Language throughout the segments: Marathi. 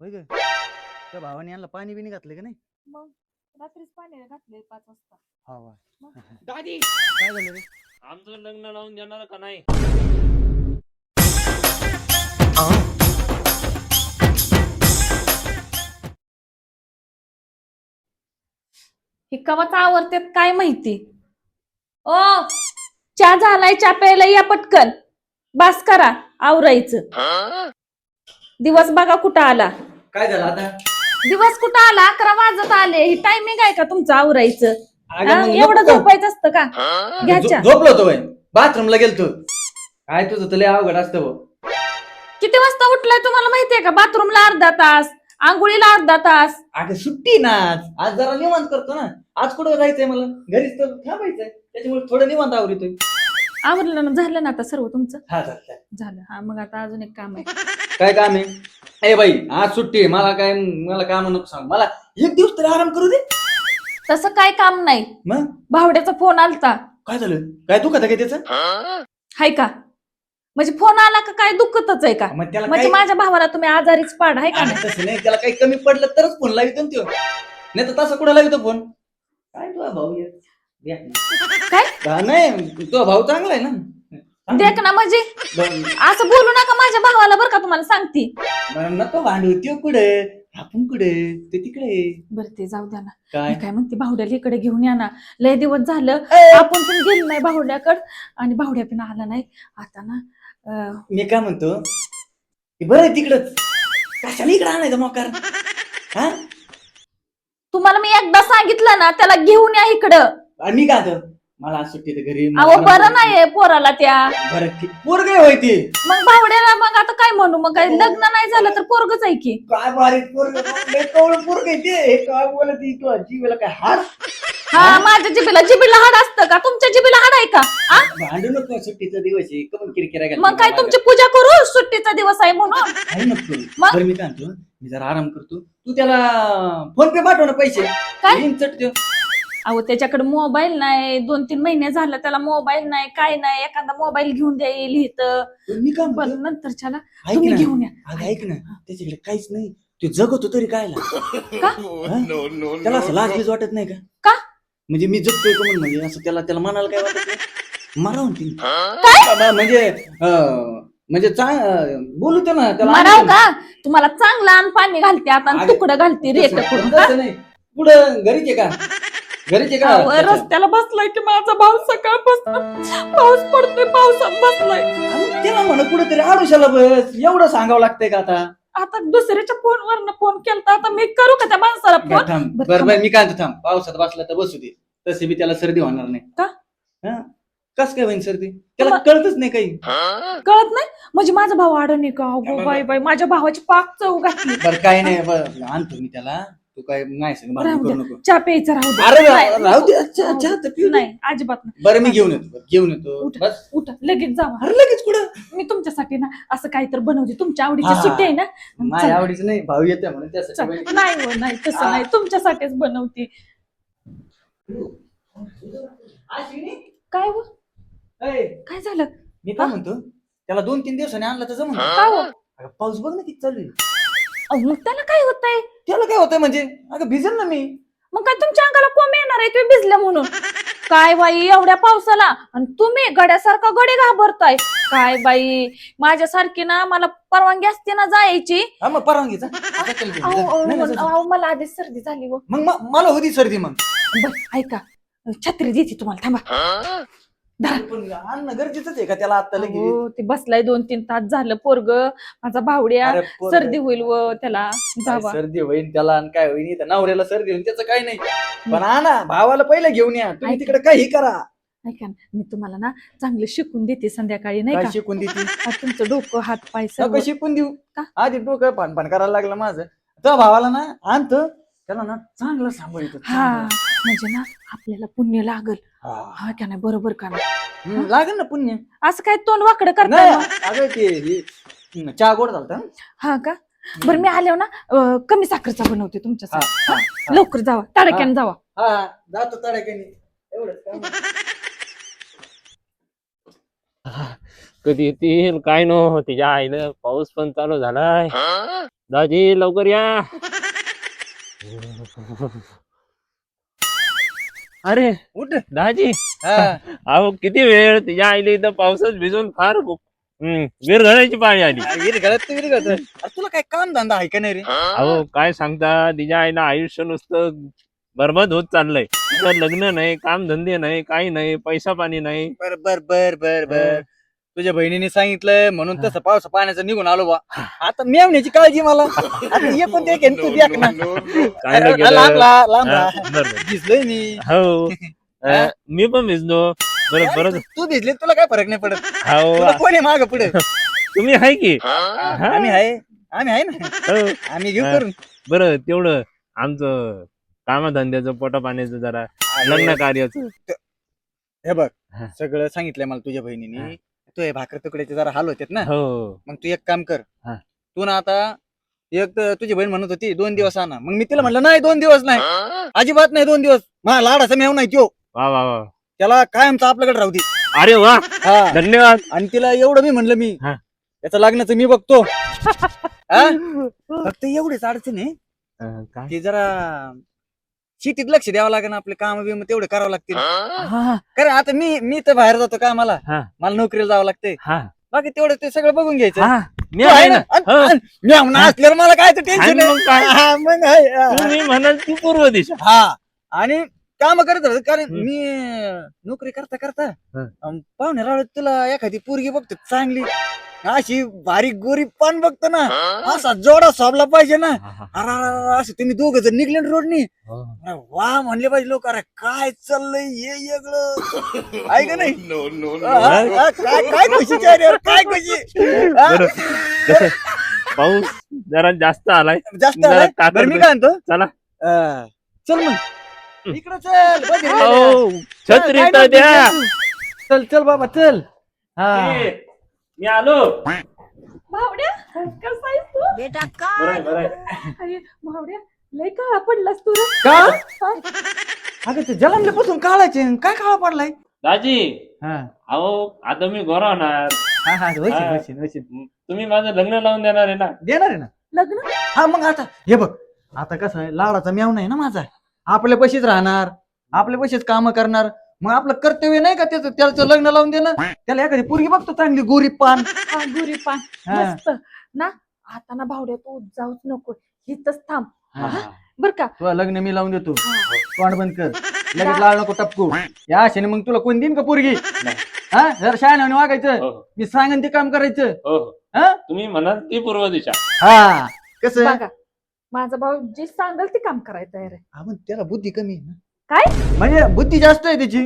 होय ग त्या भावाने यांना पाणी बिनी घातलं का नाही? मग रात्रीच पाणी घातले 5 वाजता. हा वा. दादी काय झालं रे? आमचं लग्न लावून देणार का नाही? हे कवाच आवरतेत काय माहिती. ओ चहा झालाय, चहा प्यायला या पटकन. बास करा आवरायचं. दिवस बघा कुठं आला. काय झालं आता? दिवस कुठं आला, 11 वाजत आले. ही टायमिंग आहे का तुमचं आवरायचं? अगं हा, मग एवढं नको. झोपायचं असतं का? घ्या चहा. झोपलो होतो बाथरूमला गेलतो. काय तुझं तुला अवघड असतं भाऊ. किती वाजता उठलाय तुम्हाला माहितीये का? बाथरूमला अर्धा तास, आंघोळीला अर्धा तास. अगं सुट्टी ना आज जरा निवांत करतो ना. आज कुठं जायचंय मला? घरीच तर थांबायचंय. त्याच्यामुळे थोडं निवांत आवरतोय. आवरलं ना, झालं ना आता सर्व तुमचं? हा चालतंय. झालं. हा मग आता अजून एक काम आहे. काय काम आहे? ए बाई आज सुट्टी आहे. मला काम नको सांग. मला एक दिवस तरी आराम करू दे. तसं काय काम नाही. मग भावड्याचा फोन आलता. काय झालं? काय दुखत आहे का त्याचं? हाय का? म्हणजे फोन आला का काय दुखतच आहे का? मग त्याला म्हणजे काय? माझ्या भावाला तुम्ही आजारीच पाड आहे का अरे नाही? तसं नाही, त्याला काही कमी पडलं तरच फोन लावितो ना त्यो. नाही तर तसं कुठं लावितो फोन? काय तुझा भाऊ आहे? काय का नाही तुझा भाऊ चांगला आहे ना. देख ना, म्हणजे बरं, असं बोलू नका माझ्या भावाला, बरं का तुम्हाला सांगते. नको भांडू. त्यो कुठे आपण कुठे ते तिकडे. बरं ते जाऊ द्या ना. काय मी काय म्हणते, भावड्याला इकडे घेऊन या ना. लय दिवस झालं ए! आपण पण गेलो नाही भावड्याकडं, आणि भावड्या पण आला नाही आता ना. मी काय म्हणतो बरं आहे तिकडच. कशाला इकडे आणायचं मोकार? हा तुम्हाला मी एकदा सांगितलं ना, त्याला घेऊन या इकडं. आणि मी काय म्हणतो, मला आज सुट्टी तर घरी. अहो बरं नाहीये पोराला त्या. बरं ठीक. पोरग होय ती. मग भावड्याला मग आता काय म्हणू? मग काय लग्न नाही झालं तर पोरगच आहे की. काय बारीक पोरग पोरग आहे ते. हे काय बोलत ती तू जीवेला काय हार? हा, माझ्या जिबीला हाड असतं का? तुमच्या जिबीला हाड आहे का? आ? भांडू नको. सुट्टीचा दिवस आहे. कमन किरकिरा घालते मग काय माझ्या. तुमची पूजा करू? सुट्टीचा दिवस आहे म्हणून. काही नको. मग? बरं मी काय म्हणतो, मी जरा आराम करतो. तू त्याला फोन पे पाठव ना पैसे. काय? येईन चटतो. अहो त्याच्याकडे मोबाईल नाही. 2-3 महिने झालं त्याला मोबाईल नाही, काय नाही. एखादा मोबाईल घेऊन द्या येईल इथं. मी काय पण म्हणतो, नंतरच्याला ऐक तुम्ही ना. घेऊन या. अगं ऐक ना, त्याच्याकडे काहीच नाही. तू जगतो तरी काय का? त्याला असं लाज वाटत नाही का? का? म्हणजे मी जगतोय का म्हणून, म्हणजे असं त्याला मनाला काय वाटत नाही? मारावून ती काय? म्हणजे बोलू ते ना त्याला. मराव का? तुम्हाला चांगलं अन्न पाणी घालते आता, आणि तुकडं घालते रेट करून. तसं नाही. पुढं घरीच आहे का? घरीच आहे अहो, का? रस्त्याला बसलाय की माझा भाऊ सकाळपासून. पाऊस पडतोय, पावसात बसलाय. अहो, त्याला म्हणा कुठेतरी आडुशाला बस. एवढं सांगावं लागतंय का आता? आता दुसऱ्याच्या फोनवर फोन केलता, आता मी करू का त्या माणसाला फोन? थांब. बरं, बरं मी काय म्हणतो, थांब. पावसात बसला तर बसू दे. तसे बी त्याला सर्दी होणार नाही. का? हा? कस काय होईल सर्दी? त्याला कळतच नाही काही. कळत नाही म्हणजे माझा भाऊ अडणी का? अगो बाई बाई, माझ्या भावाची पाक चव घातली. बरं काय नाही. बरं आणतो मी त्याला. तू काय नाही सांग राहू करू द्या. नको. चहा प्यायचा राहू दे. अरे नाही, राहू दे. अच्छा अच्छा तर पिऊ दे. नाही अजिबात नाही. बरं मी घेऊन येतो. घेऊन येतो. उठा. बस. उठा लगेच जावा. अरे लगेच कुठं? मी तुमच्यासाठी ना असं काहीतरी बनवते. तुमच्या आवडीची हा. सुट्टी आहे ना. माझ्या चला. आवडीचं नाही. भाऊ येते म्हणून चल. त्यासाठी. नाही हो, नाही तसं हा. नाही, तुमच्यासाठीच बनवते. काय हो? ए, काय झालं? मी काय म्हणतो, त्याला 2-3 दिवसांनी आणला तर जमून. काय हो? पाऊस बघ ना किती चालू आहे. अहो, मग त्याला काय होतंय? त्याला काय होतंय म्हणजे? अगं भिजेल ना मी. मग काय तुमच्या अंगाला कोंब येणार आहे तुम्ही भिजल्या म्हणून? काय बाई एवढ्या पावसाला, आणि तुम्ही गड्यासारखा गडे घाबरताय. काय बाई, माझ्यासारखी ना मला परवानगी असते ना जायची. हा मग परवानगीचा. अहो, मला आधीच सर्दी झाली हो. मग मला होती सर्दी मग. बर ऐका, छत्री देते तुम्हाला, थांबा. पण आणणं गरजेचंच आहे का त्याला आता लगेच? हो, ते बसलाय 2-3 तास झालं पोरग माझा भावड्या. अरे पोरगं. सर्दी होईल व त्याला. काय जावा. सर्दी होईल त्याला आणि काय होईल? इथं नवऱ्याला सर्दी होईल त्याचं काय नाही. पण आणा भावाला पहिले घेऊन या. तुम्ही ऐका. तिकडे काही करा. ऐका ना, मी तुम्हाला ना चांगलं शिकून देते संध्याकाळी, नाही काय का? शिकून देते? तुमचं डोकं हात पाय सर्व. नको शिकून देऊ. का? आधी डोकं पानपान करायला लागलं माझं. तो भावाला ना आणतो, त्याला ना चांगलं सांभाळतो. हा, म्हणजे ना आपल्याला पुण्य लागल. हा का नाही? बरोबर का नाही? लागेल ना पुण्य. असं काय तोंड वाकडं करताय नाही मग? अगं ते चहा गोड झालता. हा का? बरं मी आल्यावर ना कमी साखरचा बनवते तुमच्यासाठी. हा. लवकर जावा, ताडक्यानं जावा. हा जातो तडाख्याने. एवढंच काम. कधी येतील काय नो तिच्या आईनं पाऊस पण चालू झालाय. दाजी लवकर या. अरे उठ. दाजी हा. अहो किती वेळ तिच्या आईला इथं पावसात भिजून फार विरघळायची पाळी आली. अरे तुला काय काम धंदा आहे का नाही रे? अहो काय सांगता तिच्या आईला आयुष्य नुसतं बरबाद होत चाललंय. तिचं लग्न नाही, काम धंदे नाही, काही नाही, पैसा पाणी नाही. बर बर बर बर बर. तुझ्या बहिणीने सांगितलं म्हणून तसं पावसा पाण्याचं निघून आलो बा. आता मेवण्याची काळजी मला. आता ये पण ते तू देख ना. चांगलं केलं. लांब लांब हा, राहा. बरं, बरं. भिजलोय मी. हो मी पण भिजलो. बरं बरं. तू भिजले तुला काय फरक नाही पडत. हो तुला कोण आहे माग पुढे? तुम्ही आहे की हा? आम्ही आहे ना. हो. आम्ही घेऊ हा. करून. बरं तेवढं आमचं कामधंद्याचं पोटा पाण्याचं जरा लग्न कार्याचं. हे बघ हा. सगळं सांगितलंय मला तुझ्या हा. बहिणीने. तू हे भाकर तुकड्याचे जरा हाल होतात ना. हो मग तू एक काम कर. हा. तू ना आता एक तर तुझी बहीण म्हणत होती 2 दिवस आणा. मग मी तिला म्हटलं नाही 2 दिवस नाही, अजिबात नाही 2 दिवस. मला लाडाचा मेव नाही त्यो. वा वा वा. त्याला कायमचं आपल्याकडे राहू दे. अरे वा हा. धन्यवाद. आणि तिला एवढं मी म्हणलं मी हा. त्याचं लग्नाचं मी बघतो. हा? फक्त एवढीच अडचण आहे काय की जरा शेतीत लक्ष द्यावं लागेल. आपले काम बिम तेवढे करावं लागतील. हा कारण आता मी तर बाहेर जातो कामाला. हा. मला नोकरीला जावं लागतंय. हा बाकी तेवढं ते सगळं बघून घ्यायचं. हा मी तू आहे आहे ना. ना? हो. मी म्हणून असल्यावर मला काय तर टेन्शन आणि मग काय? आहे. मग आहे. हा. तुम्ही म्हणाल ती पूर्व दिशा. हा. आणि काम करत राहतो कारण हम्म. मी नोकरी करता करता हं. पाहुणे रावळत तुला एखादी पोरगी बघतो चांगली अशी बारीक गोरी पण बघतो ना, असा जोडा सोबला पाहिजे ना. हा, हा. अरे असं तुम्ही दोघ जण निघले ना रोडनी. हो. अरे वा म्हणले पाहिजे लोक. अरे काय चाललंय हे वेगळं आहे का नाही? काय काय खुशीची आहे रे, अरे काय खुशी. हा? बरं कसं पाऊस जरा जास्त आलाय. जास्त जरा आलाय? काकड बरं मी काय म्हणतो चला. चल मग इकडं चल. बघ हे. हो, छत्री काय तर म्हणतो द्या. तू? चल चल बाबा चल. हा. ए, मी आलो. भावड्या कसा आहेस तू? बेटा बरं आहे, काय बरं आहे. अरे भावड्या लय काळा पडलास तू रे. का हा? अगं ते जलमल्यापासून काढायचे काय काळा पडलाय? दाजी हा अहो आता मी गोरा होणार. हा हा हा. वशीन तुम्ही माझं लग्न लावून देणार आहे ना. देणार आहे ना. लग्न हा मग आता हे बघ आता कसं आहे लाडाचा म्याव नाही ना माझा. आपल्या पशीच राहणार, आपल्या पशीच काम करणार. मग आपलं कर्तव्य नाही का त्याचं लग्न लावून देणं. त्याला एखादी पोरगी बघतो चांगली गोरी पान. हा गुरी पान हा. मस्त ना. आता ना भावड्या तू जाऊच नको, इथंच थांब हा. बर का. तुला लग्न मी लावून देतो. हा. तोंड बंद कर. लगेच लाळ नको टपकू. या आशेने मग तुला कोण देईन का पोरगी? नाही. हा जर शाळेने वागायचं. हो, मी सांगन ते काम करायचं. हो, हो. हा तुम्ही म्हणाल ती पूर्व दिशा. हा कसं बघा माझा भाऊ जे सांगेल ते काम करायचं तयार आहे. आपण त्याला बुद्धी कमी आहे ना. काय? म्हणजे बुद्धी जास्त आहे त्याची.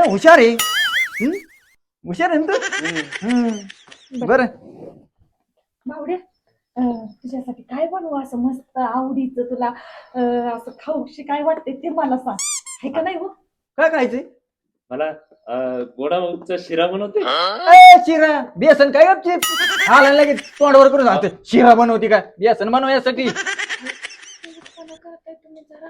हुशार आहे. हुशार आहे ना तू. बरं भावड्या तुझ्यासाठी काय बनवू असं मस्त आवडीचं तुला असं खाऊशी काय वाटते ते मला सांग. आहे का नाही हो? काय खायचंय? मला गोडाचा शिरा बनवते. शिरा बेसन काय गपचीप आला लगेच तोंडावर करून सांगतो शिरा बनवती का? बेसन बनवायसाठी. काय करताय तुम्ही जरा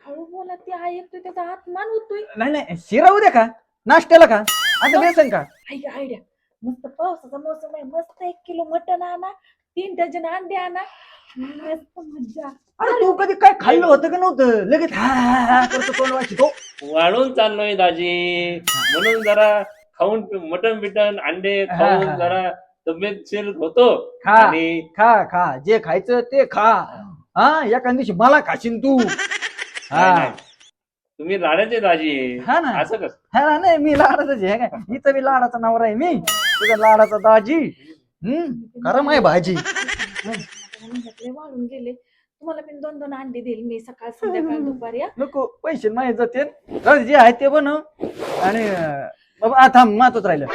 हळू बोला. ते ऐकतोय त्याचा आत्मान होतोय. नाही नाही शिरा उद्या का नाश्त्याला का आता बेसन का? आयडिया मस्त पावसाचा मोसम आहे. मस्त 1 किलो मटण आणा, 3 डझन अंडे आणा. मस्त मज्जा. अरे तू कधी काय खाल्लं होतं का नव्हतं? लगेच हा हा हा करतो तोंड वाचितो. वाढून चाललोय दाजी म्हणून जरा खाऊन मटण बिटन अंडे खाऊन हा. जरा तब्येतशीर होतो. खा आणि खा खा जे खायचं ते खा. हा एका दिवशी मला खाशीन तू. नाही, हा नाही. तुम्ही लाडाचे दाजी हा ना. असं कसं? हा नाही मी लाडाचाच आहे काय. इथं मी लाडाचा नवरा आहे मी. तुझा लाडाचा दाजी. खरं माय भाजी. घातले वाळून गेले. तुम्हाला पण 2-2 अंडे देईल मी सकाळ संध्याकाळ दुपारी. नको पैसे माहीत जाते. जे आहे ते बनव. आणि बाबा आता महत्वच राहिलं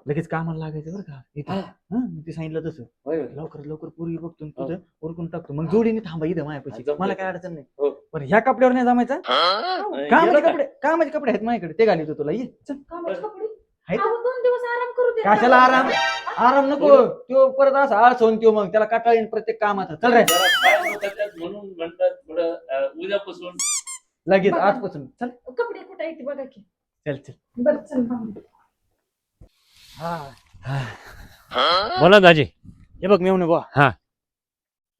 लगेच कामाला लागायचं बरं का इथं. मी ते सांगितलं तसं होय. लवकर लवकर पोरगी बघतो आणि तुझं उरकून टाकतो. मग जोडीने थांबा इथं माझ्यापाशी. जमतंय. मला काय अडचण नाही. हो. पण ह्या कपड्यावर नाही जमायचं. कामाचे गेलं का? कामाचे कपडे आहेत माझ्याकडे ते घालितो तुला. ये चल. कामाचे कपडे आहेत. अहो, 2 दिवस आराम करू दे. कशाला आराम आराम नको. तो परत असा आळस होऊन तो मग त्याला काटा येईन प्रत्येक कामाचा. चल रे जरा पाय दुखतात म्हणून म्हणतात थोडं उद्यापासून लगेच आजपासून चल. कपडे कुठे आहेत ते बघा की. चल चल. बरं चल भाऊ. हा बोला दाजी. हे बघ मेवणे बुवा हा.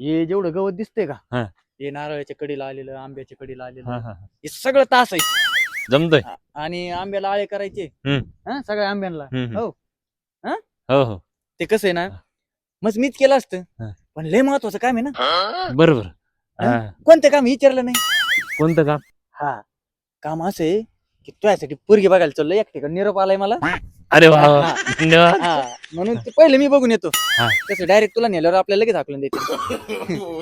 हे जेवढं गवत दिसतंय हा. का हे नारळाच्या कडीला आलेलं, आंब्याच्या कडीला आलेलं, हा, हा. हे सगळं तास आहे. जमतंय. आणि आंब्याला आळे करायचे हम्म. सगळ्या आंब्यांना. हम्म. हो. हो हो ते कसं आहे ना, मग मीच केलं असतं, हा. पण लय महत्वाचं काम आहे ना. बरोबर. हा? हा. कोणतं काम विचारलं नाही. कोणतं काम? हा, काम असं आहे की तुझ्यासाठी पोरगी बघायला चाललोय, एक ठिकाणी निरोप आलाय मला. अरे वा वा. हा. धन्यवाद. हा, म्हणून ते पहिले मी बघून येतो. हा. कसं डायरेक्ट तुला नेल्यावर आपल्याला लगेच हाकलून देते.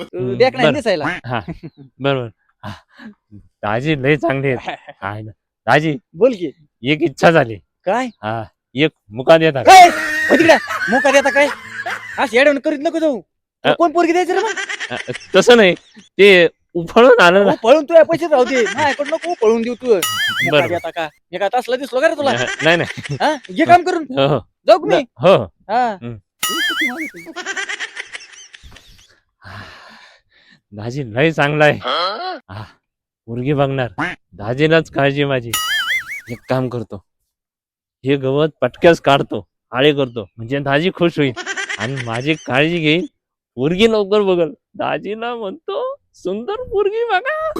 तू देख नाही बरं. दिसायला. हा बरोबर. हा. दाजी लय चांगले आहेत. आहे ना. दाजी बोल की एक इच्छा झाली. काय हा एक मुका देतात. काय हो तिकडे मोका देता काय असं येडवण करीत नको जाऊ. तुला कोण पोरगी द्यायचं रे मग? तसं नाही ते उफळून आलं ना. हो, पळून तू पैसे राहू दे माझ्याकडे नको पळून देऊ तू. मोका बरं. देता का मी काय तसला दिसलो का रे तुला? नाही नाही. हा, घे काम करून हो हो जाऊ का मी? हो. हा. हम्म. दाजी लय चांगला आहे. हा मुलगी बघणार. दाजीलाच काळजी माझी. एक काम करतो, हे गवत पटक्याच काढतो, आळे करतो, म्हणजे दाजी खुश होईल आणि माझी काळजी घेईल. पोरगी लवकर बघल. दाजीला म्हणतो सुंदर पोरगी बघा.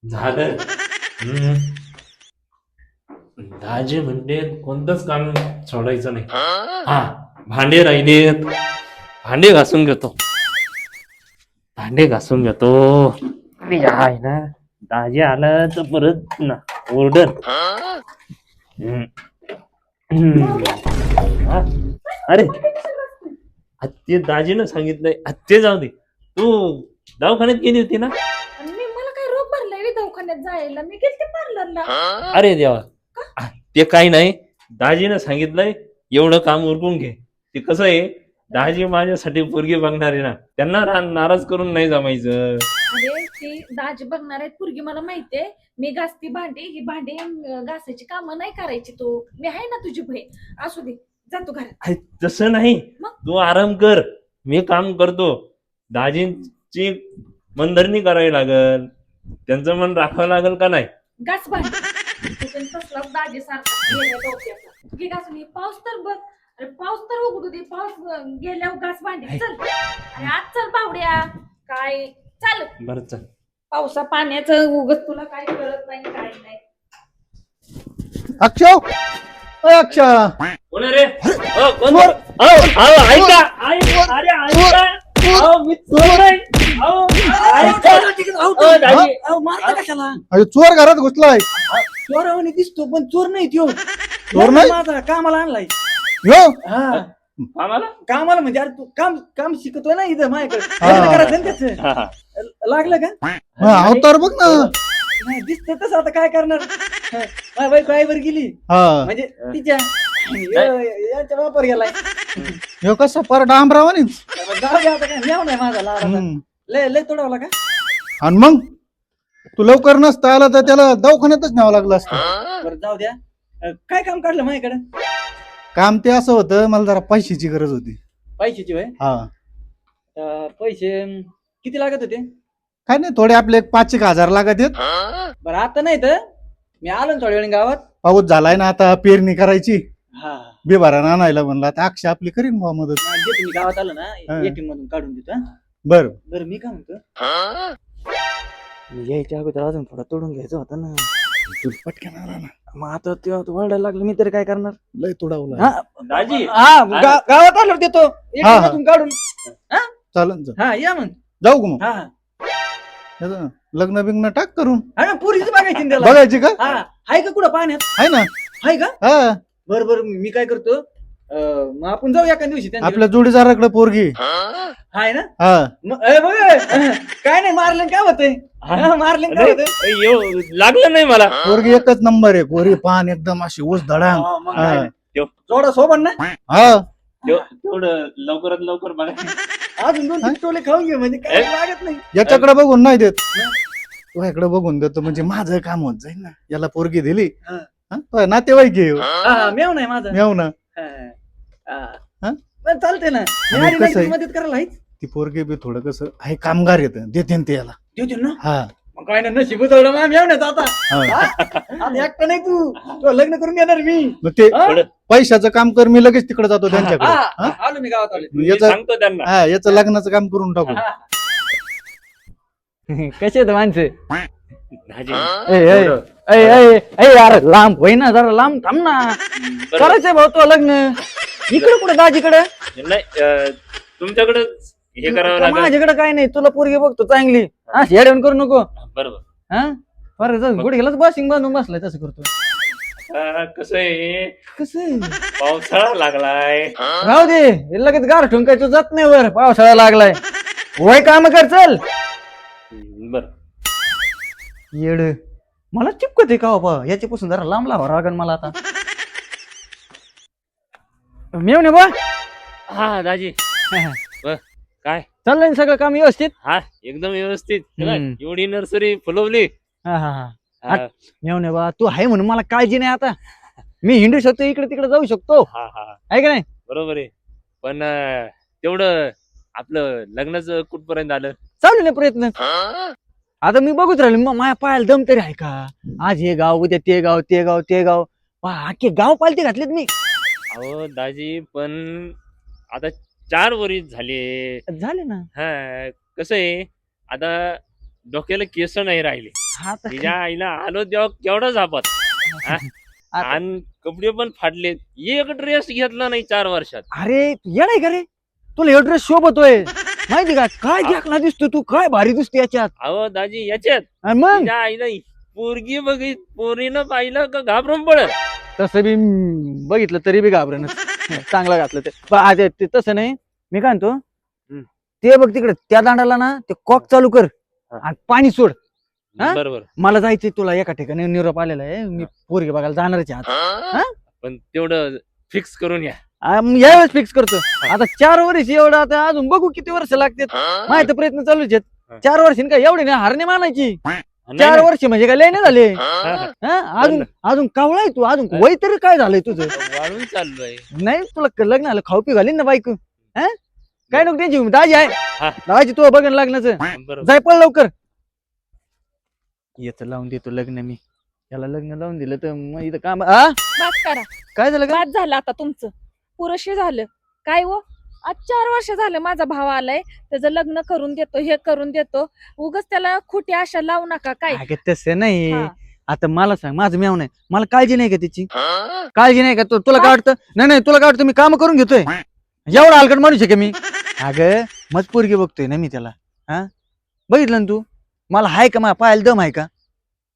झालं. दाजी म्हणजे कोणतंच काम सोडायचं नाही. हा भांडे राहिलेत, भांडे घासून घेतो. आणि आहे ना दाजी आलं तर परत ना ऑर्डर. अरे ते दाजीनं सांगितलंय. ते जाऊ दे. तू दवाखान्यात गेली होती ना? आणि मी मला काय रोग भरलाय दवाखान्यात जायला, मी गेलते पार्लरला. अरे देवा. ते काही नाही. दाजीनं सांगितलंय एवढं काम उरकून घे. ते कसं आहे दाजी माझ्यासाठी पोरगी बघणार आहे ना, त्यांना नाराज करून नाही जमायचं. अरे ती दाजी बघणार आहेत पोरगी मला माहितीये. मी घासती भांडी, ही भांडी घासायची कामं नाही करायची. तू मी आहे ना तुझी बहीण. असू दे जातो घरात. अरे, तसं नाही. मग? तू आराम कर, मी काम करतो. दाजींची मनधरणी करावी लागल, त्यांचं मन राखावं लागल का नाही? घास भांडी तू पण तसलाच दाजी सारखा गेल्या डोक्याचा. घे घासून. हे पाऊस तर बघ. अरे पाऊस तर उघडू दे. पाऊस गेल्यावर घास भांडी. चल अरे आज चल बावड्या. काय चाल बरं चल. पावसा पाण्याचं उगत तुला काय कळत नाही काय नाही. अक्षय अक्षय कोण आहे रे? कोण? ऐका. अरे ऐका. मी चोर आहे. ऐका. दाजी. मारता कशाला? अरे चोर घरात घुसलाय. चोरावानी दिसतो पण चोर नाही त्यो. चोर नाही? माझा कामाला आणलाय. यो हा आम्हाला कामाला म्हणजे अरे तू काम शिकतोय ना इथं माझ्याकडे. हा. लग्न करायचं ना त्याचं. लागलं का? हा, अवतार बघ ना. नाही दिसत तसं आता काय करणार. माझी बायको आईवर गेली हा म्हणजे तिच्या याच्या वापर गेलाय. ह्यो कसा पर डांबरावानीच. जाऊ दे आता काय मेव नाही माझा लाडाचा. लय लय तोडवला का? आणि मग तू लवकर नसता आला तर त्याला दवाखान्यातच न्यावं लागलं असतं. बरं जाऊ द्या. काय काम काढलं माझ्याकडे? काम ते असं होतं, मला जरा पैशाची गरज होती. पैशाची वय हा पैसे किती लागत होते? काय नाही, थोडे आपले 5,000 लागत आहेत. बरं आता नाही तर मी आलो ना थोड्या वेळ गावात. पाऊस झालाय ना, आता पेरणी करायची. हा बिभारा आणायला म्हणला, आता अक्षय आपली करीन बा मदत. जे तुम्ही गावात आलं ना हा. एटीएम मधून काढून देतो. हा? बर बरं मी काय म्हणतो, मी यायच्या अगोदर अजून थोडा तोडून घ्यायचं होतं ना. तू पटकन आला ना, मग आता तेव्हा वळायला लागलं मी तरी काय करणार. लय तोडावला. हा दाजी. हा, गावात आलो देतो ATM मधून काढून. चालन हा या मग. जाऊ का मग? हा त्याचं लग्न बिग्न टाक करून. हा पुरीच बघायची ना त्याला. बघायची का? हा हाय का कुठं पाण्यात? आहे ना. हाय का? हा बरं बरं मी काय करतो, मग आपण जाऊ एका दिवशी त्यांच्या. आपल्या जोडीदाराकडे पोरगी हाय ना. हा. मग बघ काय नाही मारलं काय होतंय. मारलं काय होतंय. लागलं नाही मला. पोरगी एकच नंबर आहे. पोरी पान एकदम अशी ऊस धडांग. हा, मग हा. काय नाही. जोडा सोबत ना. हा तेवढं लवकरात लवकर बघा. अजून 2-3 टोले खाऊन घे म्हणजे काय लागत नाही. याच्याकडे बघून नाही देत, तुझ्याकडे बघून देतो म्हणजे माझं काम होत जाईल ना. याला पोरगी दिली, हा. तो नातेवाईक घे. हा मेव नाही माझा. मेव ना. हा. बरं, चालते ना. मी आणि आधी कसं आहे? मदत करायला आहेच. ती पोरगी बी थोडं कसं आहे, कामगार येत देते ना ते याला. देतो ना. हा मग काय ना नशीब उतरलं मॅम येऊन आता हा. आता एकटा नाही तू लग्न करून येणार मी मग ते हा? पैशाचं काम कर, मी लगेच तिकडे जातो त्यांच्याकडे. हा, आलो मी गावात आलो मी याचं सांगतो त्यांना. हा, याचं लग्नाचं काम करून टाकू. कसे आहेत माणसं दाजी ए, ए, ए, ए, ए, यार लांब होई ना जरा लांब थांब ना बरं. करायचंय भाऊ तो लग्न इकडे कुठे दाजीकडे नाही तुमच्याकडे हे करावं लागेल. माझ्याकडे काय नाही तुला पोरगी बघतो चांगली हा येडवण करू नको बरोबर. हा बरं जाऊ गुडघ्यालाच बसिंग बांधून बसलाय तसं करतो कसं आहे, कसं पावसाळा लागलाय. राहू दे हे लगेच गार ठेवून काय तू जात नाही वर पावसाळा लागलाय वय काम कर चल बर येड मला चिपकते का बाबा याच्यापासून जरा लांब लावा लागन मला आता मेवणे बा हा दाजी काय चाललंय ना सगळं काम व्यवस्थित हा एकदम व्यवस्थित. चला, हम्म. एवढी नर्सरी फुलवली. हा हा हा हा, मेवणे बा तू आहे म्हणून मला काळजी नाही आता मी हिंडू शकतो इकडे तिकडे जाऊ शकतो हा हा आहे का नाही बरोबर आहे. पण तेवढं आपलं लग्नाचं कुठपर्यंत आलं. चालू ना प्रयत्न आता मी बघत राहिलो मग माझ्या पायाला दम तरी आहे का आज हे गाव उद्या ते गाव ते गाव ते गाव आखे गाव पालते घातलेत मी अहो दाजी पण आता 4 वर्ष झाले. झाले ना हा कसं आहे आता डोक्याला केस नाही राहिले. हा तर तिच्या आईला आलो तेव्हा केवढा झापात आणि कपडे पण फाडले. एक ड्रेस घेतला नाही 4 वर्षात. अरे येणार का रे तुला हे ड्रेस शोभतोय माहिती का काय देखना दिसतो तू काय भारी दिसतो याच्यात अहो दाजी याच्यात आणि मग तिच्या आईला पोरगी बघित पोरीनं पाहिलं का घाबरून पडत. तसं बी बघितलं तरी बी घाबरणच चांगलं घातलं ते ते तसं नाही मी काय म्हणतो ते बघ तिकडे त्या दांडाला ना ते कॉक चालू कर आणि पाणी सोड हा? बरोबर. मला जायचंय तुला एका ठिकाणी निरोप आलेला आहे मी पोरगी बघायला जाणारच आहे आज पण तेवढं फिक्स करून या. यावेळेस फिक्स करतो आता 4 वर्ष एवढं आता अजून बघू किती वर्ष लागतात माहिती प्रयत्न चालूच आहेत 4 वर्ष काय एवढी नाही हारणे मानायची 4 वर्ष म्हणजे काय लय नाही झाले हा? अजून कावळा आहे तू अजून वय तरी काय झालंय तुझं वाढून चाललोय. नाही तुला लग्न आलं खाऊ पी घालीन ना बायको हा काय नको त्यांची दाजी हा. आहे दाजी तू बघन लग्नाचं बरोबर. जाय पळ लवकर याच लावून देतो लग्न मी याला लग्न लावून दिलं तर मग इथं काम बास करा काय झालं का बाद झालं आता तुमचं पुरुषी झालं काय हो आज 4 वर्ष झालं माझा भाव आलाय त्याचं लग्न करून देतो हे करून देतो उगाच त्याला खोटी आशा लावू नका काय अगं तसं नाही हा. आता मला सांग माझं मेव नाही मला काळजी नाही का त्याची काळजी नाही का तुला काय वाटतं नाही तुला काय वाटतं मी काम करून घेतोय एवढा हलकट माणूस आहे का मी अगं मज पोरगी बघतोय ना मी त्याला हा बघितलं ना तू मला हाय का माझ्या पायाला दम आहे का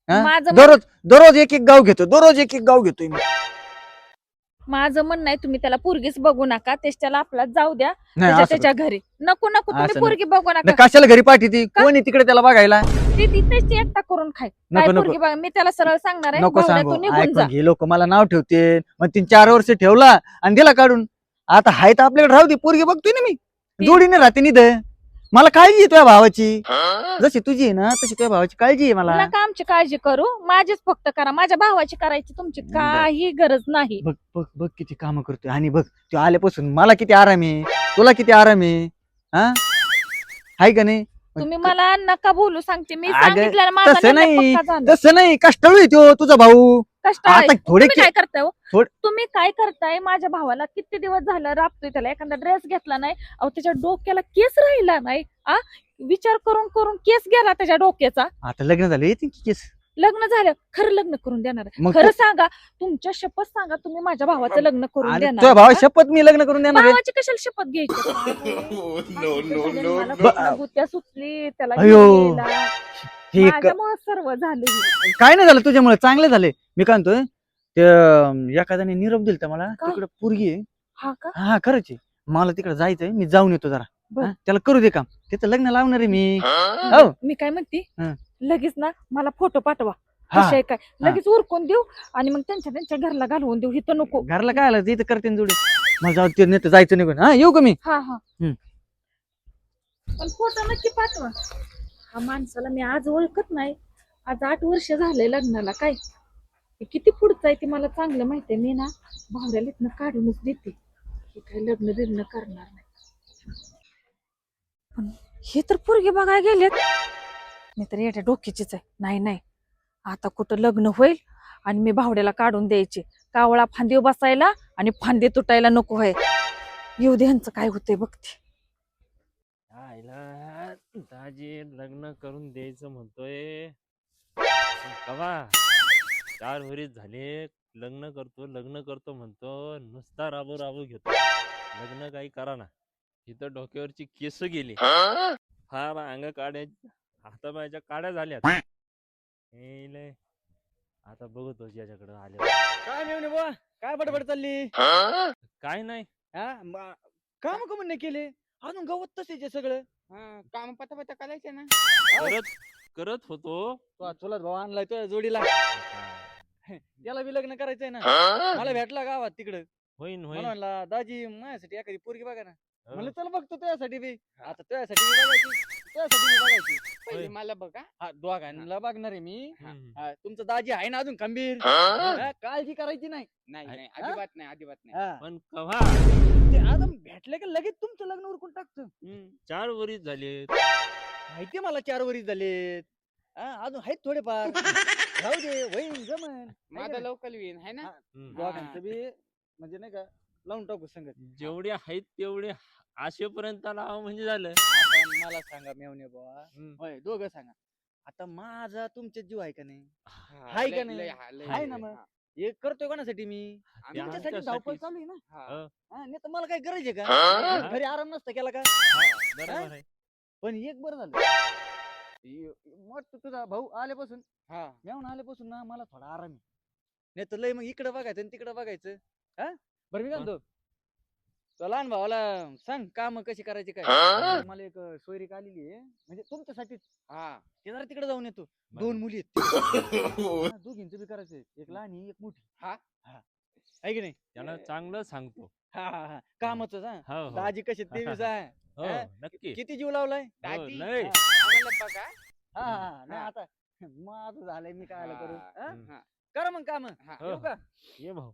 हा? माझं दररोज एक एक गाव घेतो दररोज एक एक गाव घेतोय मी माझं म्हणणं आहे तुम्ही त्याला पोरगीच बघू नका त्याला आपला जाऊ द्या नाही त्याच्या असं त्याच्या घरी नको नको असं तुम्ही पोरगी बघू नाही, नका कशाला घरी पाठीती कोणी तिकडे त्याला बघायला ती तिथेच ती एकटा करून खाय काय नको नको पोरगी बघा मी त्याला सरळ सांगणार आहे नको भावड्या, सांगू तू निघून जा ऐकून घे लोक मला नाव ठेवते मग 4 वर्ष ठेवला आणि दिला काढून आता हाय तर आपल्याकडे राहू दे पोरगी बघतोय ना मी जोडीने राहते निध मला काळजी आहे तुझ्या भावाची जशी तुझी आहे ना तशी तुझ्या भावाची काळजी आहे मला नका आमची काळजी करू माझीच फक्त करा माझ्या भावाची करायची तुमची काही गरज नाही बघ बघ बघ किती काम करतोय आणि बघ तू आल्यापासून मला किती आराम आहे तुला किती आराम आहे हा हाय का नाही तुम्ही मला नका बोलू सांगते मी अगं, सांगितलं माझा तसं निर्णय नाही पक्का झाला. तसं नाही कष्टाळू आहे तो तुझा भाऊ कष्ट आता आहे. थोडे तुम्ही काय करताय हो? थोड- तुम्ही काय करताय माझ्या भावाला किती दिवस झालं राबतोय त्याला एखादा ड्रेस घेतला नाही अहो त्याच्या डोक्याला केस राहिला नाही विचार करून करून केस गेला त्याच्या डोक्याचा आता लग्न झालं येते की केस लग्न झालं खरं लग्न करून देणार आहे. मग खरं सांगा तुमच्या शपथ सांगा तुम्ही माझ्या भावाचं लग्न करून आणि देणार तुझ्या भावा आहे का? शपथ मी लग्न करून देणार आहे भावाची कशाला शपथ घ्यायची मला ब- गुत्या सुचली त्याला अयो. घेऊन गेला. हे क- माझ्यामुळं सर्व झाले काय नाही झालं तुझ्यामुळे चांगले झाले मी काय म्हणतोय ते एखाद्याने निरोप दिलता मला काय? तिकडे पोरगी आहे हा का हा खरंच आहे मला तिकडे जायचंय मी जाऊन येतो जरा बर. हा, त्याला करू दे काम तिथं लग्न लावणार आहे मी हो मी काय म्हणते हं. लगेच ना मला फोटो पाठवा हा कसे काय लगेच उरकून देऊ आणि मग त्यांच्या घरला घालवून देऊ इथं नको घरला काय आलं तिथं करते ना जोडी मला जाऊ ते नेतं जायचं निघून हा येऊ का मी हा हा हं. पण फोटो नक्की पाठवा हा माणसाला मी आज ओळखत नाही आज 8 वर्ष झाले लग्नाला काय हे किती पुढचं आहे ते मला चांगलं माहितीये मी ना भावऱ्याला इथनं काढूनच देते हे काय लग्न बिग्न करणार नाही पण हे तर पोरगी बघायला गेलेत मी तर येत्या डोक्याचीच आहे. नाही नाही, आता कुठं लग्न होईल आणि मी भावड्याला काढून द्यायचे. कावळा फांदीवर बसायला आणि फांदे तुटायला नको आहे. येऊ दे ह्यांचं काय होतंय बघते. आईला दाजी लग्न करून द्यायचं म्हणतोय, पण कवा 4 वरीच झाले. लग्न करतो म्हणतो, नुसता राबू राबू घेतो. लग्न काही करा ना. इथं डोक्यावरची केस गेली, फार अंग काढ्या हातापायाच्या काड्या झाल्यात. हे लय. आता बघतो याच्याकडे आले. काय मेवणे बुवा, काय बडबड चालली? काय नाही. काम कमून नाही केले अजून, गवत तसेच आहे सगळं. काम पटापटा करायचे ना. करत करत होतो. तो चुलत भाऊ आणलाय तो जोडीला, त्याला बी लग्न करायचंय ना. मला भेटला गावात तिकडं, होईन मला होईन. म्हणला दाजी माझ्यासाठी एखादी पोरगी बघा ना. हो. म्हणलं चल बघतो तुझ्यासाठी बी. आता तुझ्यासाठी बी बघायची, तुझ्यासाठी बी बघायची. पहिले होय. मला बघा. हा दोघांना बघणार आहे मी. हम्म. हा, तुमचं दाजी आहे ना अजून खंबीर, हा, काळजी करायची नाही. नाही आहे. नाही, अजिबात नाही, अजिबात नाही. हा. पण कव्हा ते आता भेटले का लगेच तुमचं लग्न उरकून टाकतो. 4 वरीच झाले. माहिती मला 4 वरीस झालेत. हा, अजून आहेत थोडेफार. राहू दे, होईन जमन. माझा लवकर येईन है ना. हा. दोघांचं बी म्हणजे नाही का लावून टाकू संगत. जेवढे आहेत तेवढे आशेपर्यंत लावा म्हणजे झालं. आता मला सांगा मेवणे बुवा, हम्म. होय दोघं सांगा. आता माझा तुमच्या जीव आहे का नाही? हा, हाय का लय- नाही? लय- हा, लय- आहे लय- ना मग? हा. हे करतोय कोणासाठी मी? ते तुमच्यासाठी आमच्यासाठीच. धावपळ चालू आहे ना. हा. हो. हा, नाही तर मला काय गरज आहे का? हा. घरी आराम नसता केला का? बरोबर आहे. पण एक बरं झालं, मग तुझा भाऊ आल्यापासून, हा. मेवून आल्यापासून ना मला थोडा आराम आहे. नाही तर लय मग इकडे बघायचं आणि तिकडे बघायचं. हा, बरं मी काय म्हणतो, तो लहान भावाला सांग काम कशी करायची काय. मला एक सोयरीक आलेली आहे म्हणजे तुमच्यासाठीच. हा. ते जरा तिकडे जाऊन येतो. बरं. 2 मुली आहेत. दोघींचं बी करायचंय, एक लहान आहे, एक मोठी. हा. आहे की नाही? त्याला चांगलं सांगतो. हा कामच हो हो. दाजी कशी ते बी सांग. हो हा? नक्की. किती जीव लावलाय? दादी, लय. आम्हाला बघा. नाही हा. आता माझं झालंय, मी काय करू. हा. हा? हा. करा मग काम. हा. हो. येऊ का? ये भाऊ.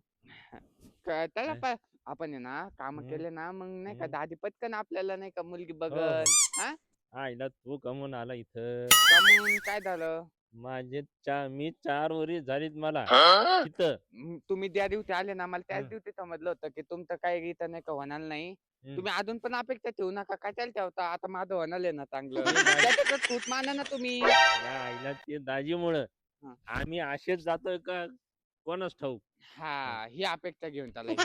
त्याला काय? आपण आहे ना काम हम्म. केले ना, मग नाही का हम्म. दादी पटकन आपल्याला नाही का मुलगी हो. बघन. हा. आईला तू कमून आला इथं. का मग काय झालं? मी 4 वरीस झालीत मला इथं. तुम्ही त्या दिवशी आले ना, मला त्याच हं. दिवशी समजलं होतं की तुमचं काय इथं नाही का होणार नाही. हम्म. तुम्ही अजून पण अपेक्षा ठेवू नका. कशाला ठेवता? आता माझं होणार आहे ना चांगलं. हे दाजी- त्याच्यातच सूट माना ना तुम्ही. या आईला ते दाजीमुळं हा. आम्ही असेच जातोय का कोणाच ठाऊक. हा, ही अपेक्षा घेऊन चालायची.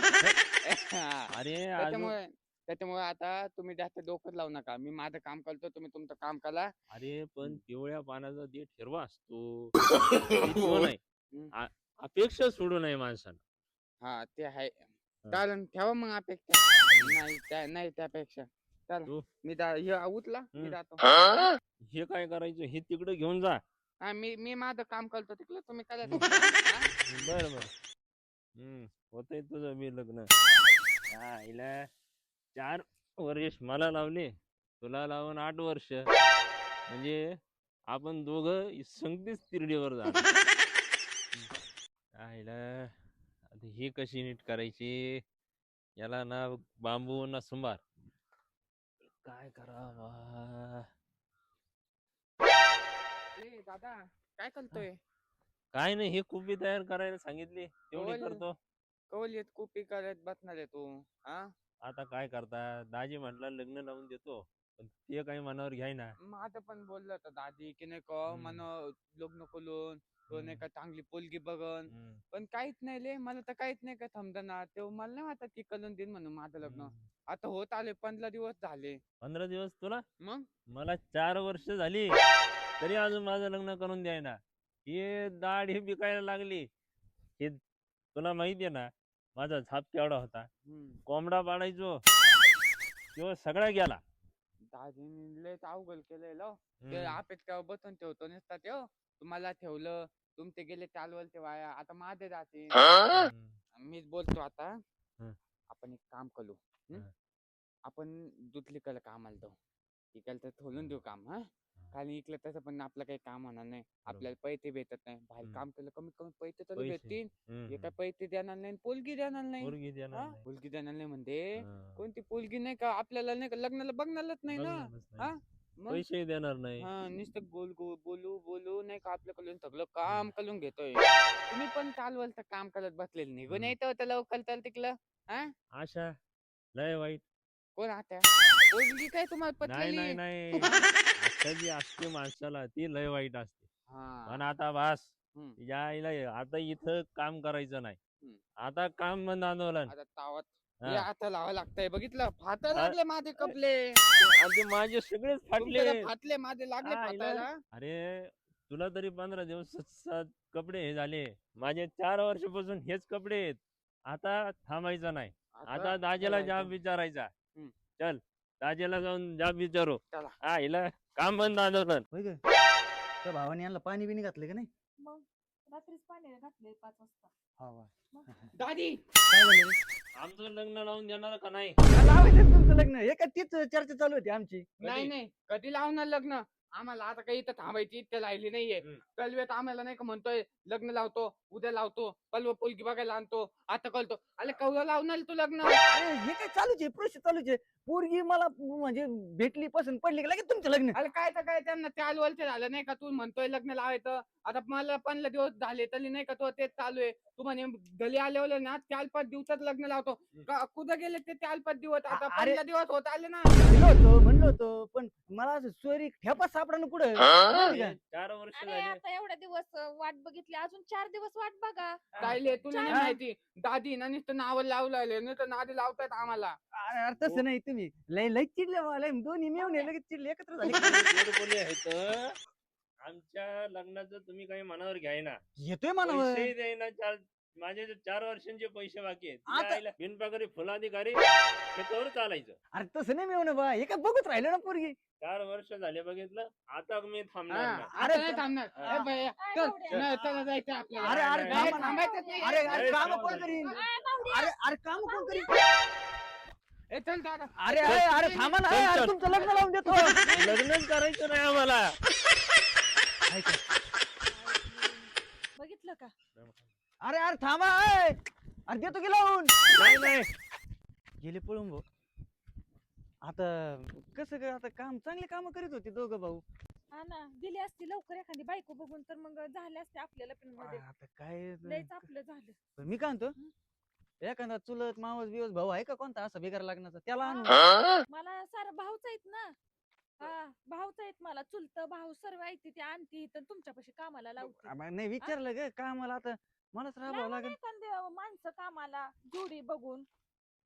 हा. अरे अजून त्याच्यामुळे त्याच्यामुळे आता तुम्ही जास्त डोकं लावू नका. मी माझं काम करतो, तुम्ही तुमचं काम करा. अरे पण पिवळ्या पानाचा देठ हिरवा असतो. आणि तो नाही. हम्म. अपेक्षा सोडू नये माणसानं. हा, ते आहे. हा. चालन, ठेवा मग अपेक्षा. नाही त्यापेक्षा. चला, तू? मी हे उचला, मी हम्म. जातो. हे काय करायचं हे तिकडे घेऊन जा. हा, मी माझं काम करतो तिकडं, तुम्ही करा तुमचं. हा? बर बर. होतंय तुझं बी लग्न. आईला 4 वर्ष मला लावले, तुला लावून 8 वर्ष. म्हणजे आपण दोघं संगतीच तिरडीवर जा. आईला आता ही कशी नीट करायची. याला ना बांबू ना सुंबार. काय करावा. ए, दादा, काय करतोय? काय नाही, हे कुपी तयार करायला सांगितली तेवढी बोल. करतो. कवल येत कॉपी करत बसणार आहे तू. हा, आता काय करता, दाजी म्हटलं लग्न लावून देतो, पण ते काही मनावर घ्याय ना. माझं पण बोललं होतं दादी की नाही का हम्म. मन लग्न करून तो नाही का चांगली पोलगी बघन. हम्म, पण काहीच नाही ले, मला तर काहीच नाही का समजना. ते मला नाही वाटत की करून देईन म्हणून माझं लग्न. हम्म. आता होत आले 15 दिवस झाले. 15 दिवस तुला, मग मला 4 वर्ष झाली तरी अजून माझं लग्न करून द्याय ना. हे दाढ हे विकायला लागली. हे तुला माहिती आहे ना, माझा झाप केवढा होता. कोंबडा पाडायचो तो सगळा गेला. दाजीने लयच अवघड केलंय लो. ते हम्म. अपेक्षावर बसून ठेवतो नसता ते. तुम्हाला ठेवलं, तुमचे गेले चालवल ते वाया. आता माझे जाते. हम्म. मीच बोलतो आता. हं. आपण एक काम करू. हं. आपण दुसरीकडे कामाला जाऊ. इकडे तर ठोलून देऊ काम. हा, कारण इकडे तसं पण आपलं काही काम होणार नाही. आपल्याला पैसे भेटत नाही. बाहेर हम्म. काम केलं कमीत कमी पैसे तरी पैसे. भेटतील. हम्म. हे काय पैसे देणार नाही, पोलगी देणार नाही. पोरगी देणार हा? नाही. पोलगी देणार नाही म्हणजे हं. कोणती पोलगी नाही का आपल्याला नाही का लग्नाला बघणारच नाही ना. बघणारच नाही. हा? मग पैसे देणार नाही. हा नुसतं बोलू बोलू नाही का आपल्याकडून सगळं काम करून घेतोय. तुम्ही पण चालवाल तर काम करत बसलेले निघून येतं होतं लवकर तर तिकडं. हा आशा लय वाईट. कोण आता पोरगी काय तुम्हाला नाही पटलेली? नाही नाही आशा जी असते माणसाला ती लय वाईट असते. पण हा आता बास हम्म. यायला आता इथं काम करायचं नाही. हम्म. आता काम बंद आंदोलन. आता तावत हा. हे आता लावावं लागतंय बघितलं फाटा हा. लागले माझे कपले. आणि ते माझे सगळेच फाटले. तुमच्याला फाटले माझे लागले हा, हिला- फाटायला. अरे तुला तरी 15 दिवसात कपडे हे झाले. माझे 4 वर्षापासून हेच कपडे आहेत. आता थांबायचं नाही. आता दाजेला चला जाब इथून. विचारायचा. हम्म. चल दाजेला जाऊन जाब विचारू. चला. हा हिला काम बंद आंदोलन. होय ग त्या भावाने यांना पाणी बिनी घातलं का नाही? मग रात्रीच पाणी घातले 5 वाजता. दादी काय झालं रे? आमचं लग्न लावून देणार का नाही? लावायचं तुमचं लग्न हे काय तीच चर्चा चालू होती आमची. नाही नाही कधी लावणार लग्न? आम्हाला आता काही इथं थांबायची इच्छा राहिली नाहीये. हम्म. कलवेत आम्हाला नाही का म्हणतोय लग्न लावतो उद्या लावतो पलव पोलगी बघायला आणतो आता कळतो. अरे कवळं लावणार तू लग्न? अरे हे काय चालूच आहे प्रोसेस चालूच आहे. पोरगी मला म्हणजे भेटली पसंत पडली की लगेच तुमचं लग्न. अरे काय तर काय त्यांना चालू वलचे झालं नाही का तू म्हणतोय लग्न लावायचं. आता मला 15 दिवस झाले तरी नाही का तो तेच चालू आहे. तू म्हणे गली आल्यावर ना 4-5 दिवसात लग्न लावतो. कुठं गेले ते 4-5 दिवस आता अरे- 15 दिवस होत आले ना. म्हणलो होतो पण मला असं चोरी ठेपा सापडा पुढे. 4 वर्ष अरे झाले. आता एवढे दिवस वाट बघितली अजून 4 दिवस वाट बघा. राहिले तुला नाही हा. माहिती दादी ना नुसतं नावं लावलं नुसतं नादी लावतायत आम्हाला. अरे तसं नाही तुम्ही लय लय चिडले मला दोन्ही मिळून लगेच चिडले एकत्र झाले. गोडबोले आहेत. आमच्या लग्नाचं तुम्ही काही मनावर घ्यायना. येतोय मला पैसे द्यायना. माझे 4 वर्षांचे पैसे बाकी आहेत. आता- त्या आईला बिनपगारी फुलाधिकारी हे कवर चालायचं. अरे तसं नाही मिळून बा हे काय बघत राहिलं ना पोरगी. 4 वर्ष झाले बघितलं. आता मी हा, थांबणार नाही. आता नाही थांबणार. हा. ए भैया, काय चल बावड्या? नाही, चला जायचं आपल्याला. अरे अरे नाही, नाही, थांबा ना. थांबायचंच नाही. अरे अरे अरे, काम थांबा कोण ना. करीन? ए, बावड्या. अरे अरे काम कोण करीन? ए, चल दादा. अरे अरे अरे थांबा ना चल, अरे चल. तुमचं लग्न लावून देतो. लग्नच करायचं नाही आम्हाला. ऐका. बघितलं का? अरे अरे थांबा अरे देतो की लावून. नाही नाही गेले पळून भाऊ. आता कसं काय आता काम चांगले काम करीत होते दोघं भाऊ. हा ना दिली असती लवकर एखादी बायको बघून तर मग झाले असते आपल्याला पण मध्ये आता काय लयच आपलं झालं. पण मी काय म्हणतो एखादा चुलत मावस बिवस भाऊ आहे का कोणता असा बिगार लग्नाचा त्याला आणू. मला सारं भाऊच आहेत ना. हा भाऊच आहेत मला चुलत भाऊ सर्व आहेत ते आणती तर तुमच्यापाशी कामाला लावते. नाही विचारलं ग कामाला आता मलाच राहावं लावा ना लागेल. एखादं माणसं कामाला जोडी बघून